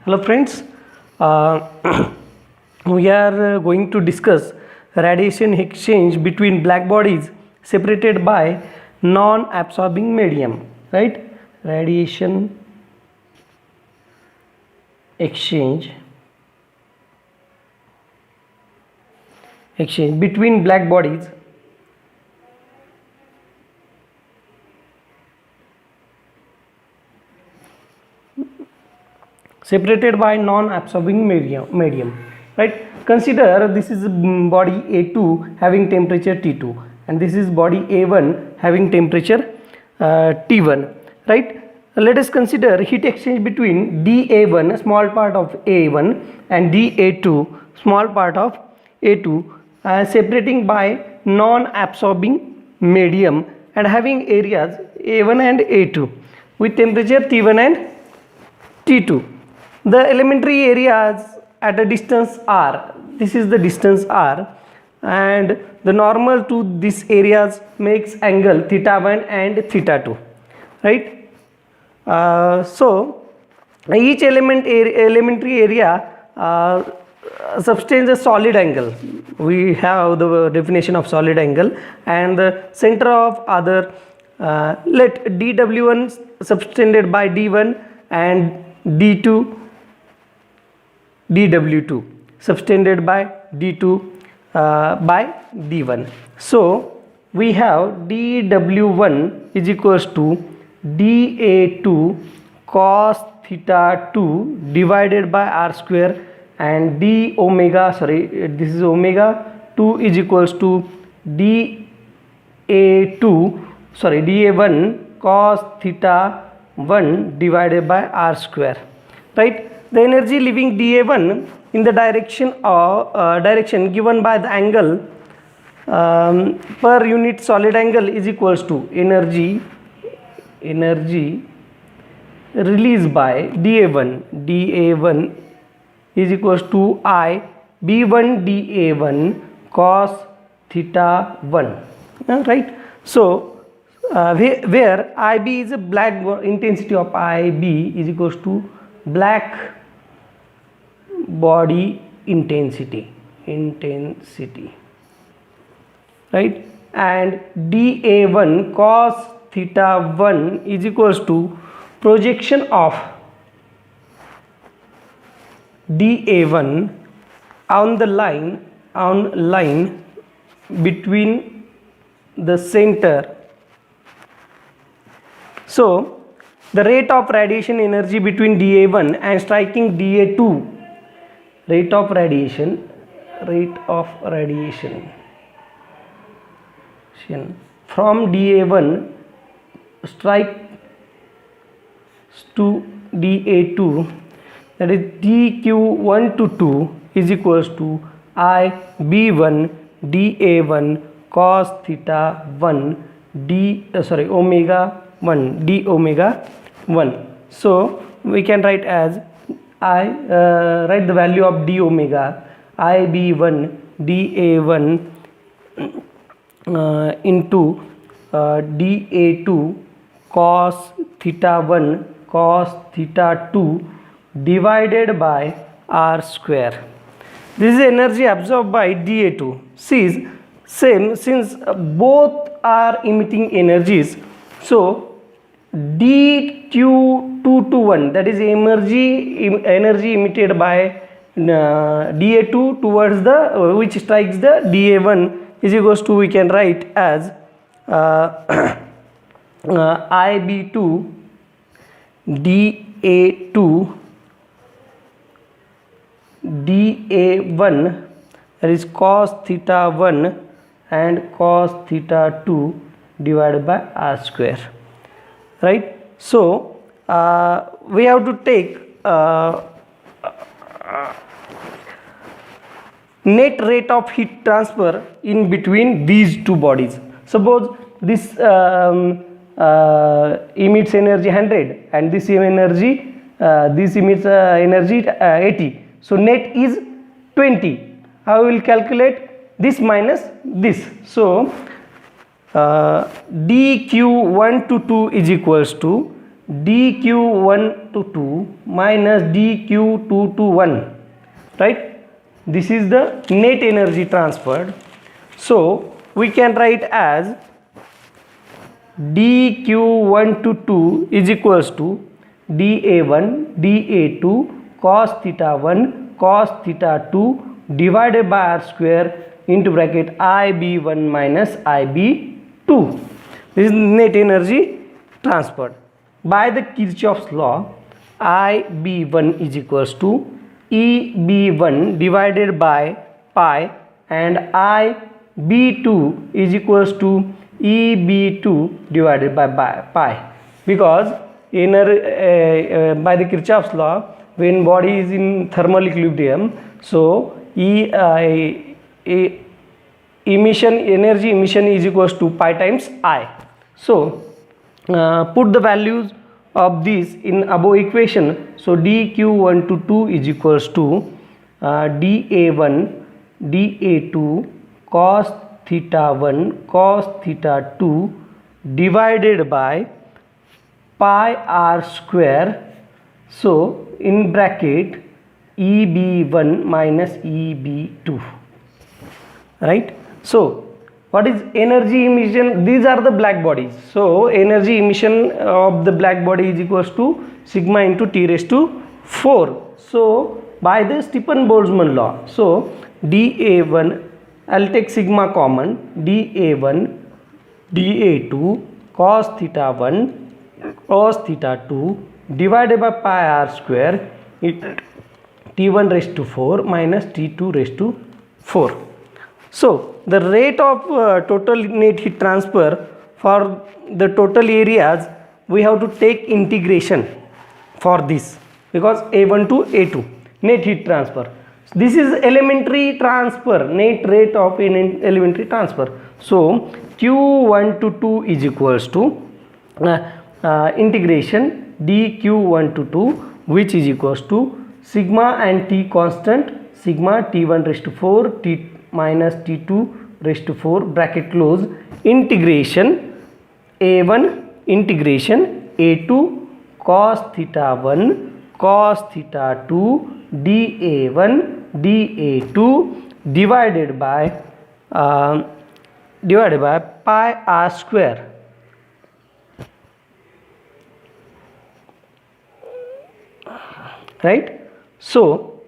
Hello friends, uh, we are going to discuss radiation exchange between black bodies separated by non-absorbing medium, right? Radiation exchange between black bodies separated by non-absorbing medium, right? Consider this is body A2 having temperature T2 and this is body A1 having temperature T1, right? Let us consider heat exchange between dA1, small part of A1, and dA2, small part of A2, separating by non-absorbing medium and having areas A1 and A2 with temperature T1 and T2. The elementary areas at a distance r, this is the distance r, and the normal to these areas makes angle theta 1 and theta 2, right? So each elementary area subtends a solid angle. We have the definition of solid angle, and the center of other, let dw1 subtended by d1 and d2 dw2 subtended by d2 by d1. So we have dw1 is equals to dA2 cos theta 2 divided by r square, and this is omega 2 is equals to dA1 cos theta 1 divided by r square, right? The energy leaving dA1 in the direction given by the angle per unit solid angle is equals to energy released by dA1 is equals to I B1 dA1 cos theta 1, right? So where IB is a black intensity of IB is equals to black body intensity, right? And dA1 cos theta 1 is equals to projection of dA1 on the line between the center. So the rate of radiation energy between dA1 and striking dA2, rate of radiation from dA1 strike to dA2, that is dQ1 to 2 is equals to I B1 dA1 cos theta 1 omega 1 d omega 1. So we can write as write the value of d omega I B1 dA1 into dA2 cos theta 1 cos theta 2 divided by r square. This is energy absorbed by dA2. See, since both are emitting energies, so dQ2 to 1, that is energy emitted by dA2 towards the which strikes the dA1 is equals to, we can write as IB2 dA2 dA1, that is cos theta 1 and cos theta 2 divided by r square, right? So we have to take net rate of heat transfer in between these two bodies. Suppose this emits energy 100 and this emits energy 80. So net is 20. I will calculate this minus this. So dQ1 to 2 is equals to dq1 to 2 minus dq2 to 1, right? This is the net energy transferred. So we can write as dq1 to 2 is equals to dA1 dA2 cos theta 1 cos theta 2 divided by r square into bracket IB1 minus IB2. This is net energy transferred. By the Kirchhoff's law, IB1 is equals to EB1 divided by pi and IB2 is equals to EB2 divided by pi, because by the Kirchhoff's law, when body is in thermal equilibrium, so energy emission is equals to pi times I. So put the values of this in above equation. So dq1 to 2 is equals to dA1 dA2 cos theta 1 cos theta 2 divided by pi r square. So in bracket EB1 minus EB2, right? So what is energy emission? These are the black bodies. So energy emission of the black body is equals to sigma into T raised to 4. So by the Stefan-Boltzmann law, so dA1, I'll take sigma common, dA1 dA2 cos theta 1 cos theta 2 divided by pi r square, T1 raised to 4 minus T2 raised to 4. So the rate of total net heat transfer for the total areas, we have to take integration for this, because A1 to A2 net heat transfer. This is elementary transfer, net rate of elementary transfer. So Q1 to 2 is equals to integration dq1 to 2, which is equals to sigma and T constant, sigma T1 raised to 4 T minus T2 raised to 4 bracket close, integration A1 integration A2 cos theta 1 cos theta 2 dA1 dA2 divided by pi r square, right? So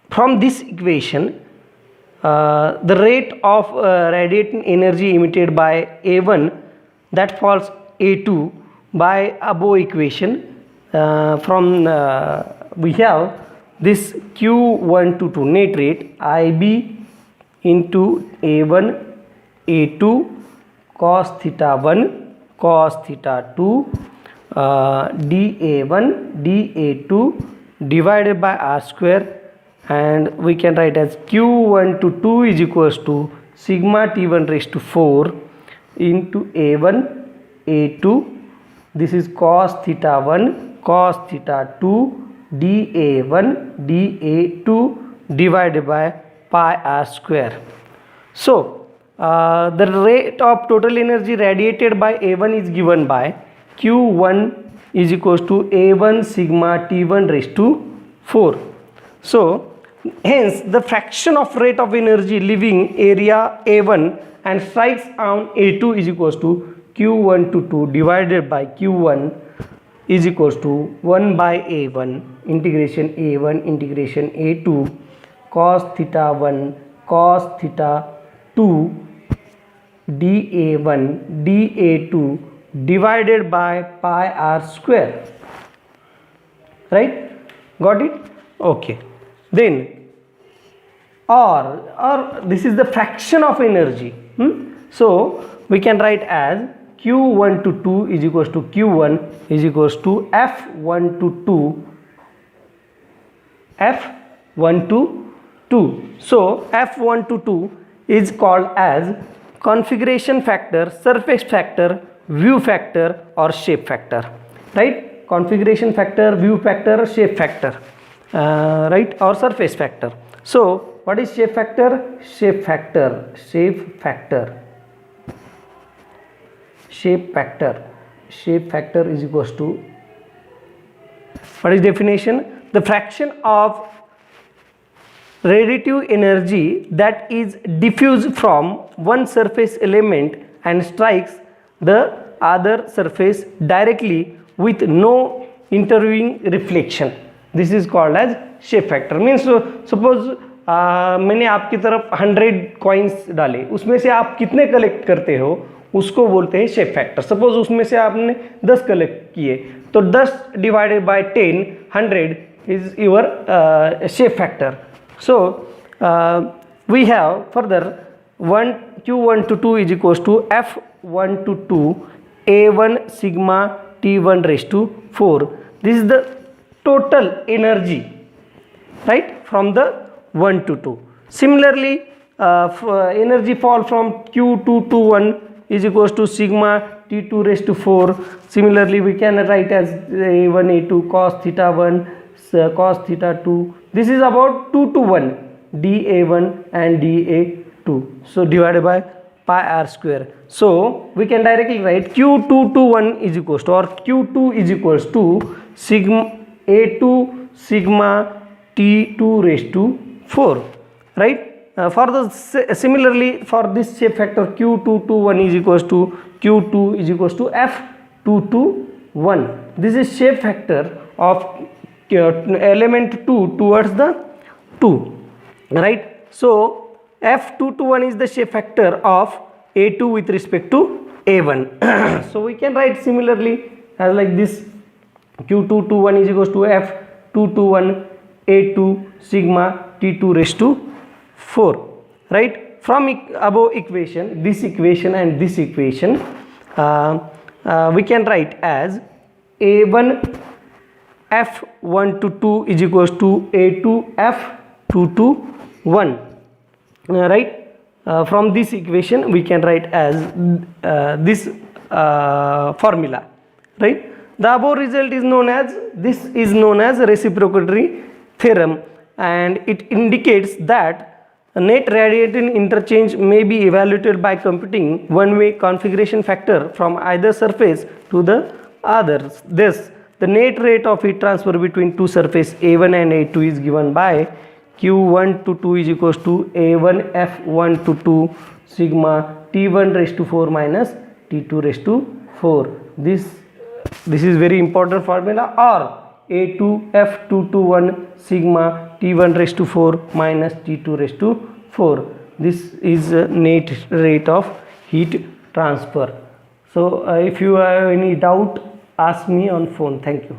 from this equation, the rate of radiating energy emitted by A1, that falls A2 by above equation. From we have this Q1 to 2 net rate IB into A1 A2 cos theta 1 cos theta 2 dA1 dA2 divided by r square, and we can write as Q1 to 2 is equals to sigma T1 raised to 4 into A1 A2, this is cos theta 1 cos theta 2 dA1 dA2 divided by pi r square. So the rate of total energy radiated by A1 is given by Q1 is equals to A1 sigma T1 raised to 4. So hence the fraction of rate of energy leaving area A1 and strikes on A2 is equals to Q1 to 2 divided by Q1 is equals to 1 by A1 integration A2 cos theta 1 cos theta 2 dA1 dA2 divided by pi r square, right? Got it? Okay. Then or this is the fraction of energy. So we can write as Q1 to 2 is equals to Q1 is equals to F1 to 2. So F1 to 2 is called as configuration factor, surface factor, view factor or shape factor, right? Configuration factor, view factor, shape factor, right, or surface factor. So what is shape factor? Shape factor shape factor is equals to, what is definition? The fraction of radiative energy that is diffused from one surface element and strikes the other surface directly with no intervening reflection. This is called as shape factor. Means suppose मैंने आपकी तरफ 100 coins डाले, उसमें से आप कितने collect करते हो उसको बोलते हैं शेप फैक्टर. सपोज उसमें से आपने 10 कलेक्ट किए तो 10 divided by 10, 100 is your shape factor. So we have further Q1 to 2 is equals to F1 to 2 A1 sigma T1 raised to 4. This is the total energy, right, from the 1 to 2. Similarly, energy fall from Q2 to 1 is equals to sigma T2 raised to 4. Similarly, we can write as A1 A2 cos theta 1 cos theta 2. This is about 2 to 1 dA1 and dA2. So divided by pi r square. So we can directly write Q2 to 1 is equals to, or Q2 is equals to sigma A2 sigma T2 raised to 4, right? For the similarly for this shape factor Q2 to 1 is equals to Q2 is equals to F2 to 1. This is shape factor of element 2 towards the 2, right? So F2 to 1 is the shape factor of A2 with respect to A1. So we can write similarly as like this: Q2 to 1 is equals to F2 to 1 A2 sigma T2 raised to 4, right? From above equation, this equation and this equation, we can write as A1 F1 to 2 is equals to A2 F2 to 1, right? From this equation we can write as this formula, right? The above result is known as, this is known as reciprocity theorem, and it indicates that net radiating interchange may be evaluated by computing one-way configuration factor from either surface to the others. Thus, the net rate of heat transfer between two surfaces A1 and A2 is given by Q1 to 2 is equals to A1 F1 to 2 sigma T1 raised to 4 minus T2 raised to 4. This is very important formula. Or A2 F2 to 1 sigma T1 raised to 4 minus T2 raised to 4. This is net rate of heat transfer. So if you have any doubt, ask me on phone. Thank you.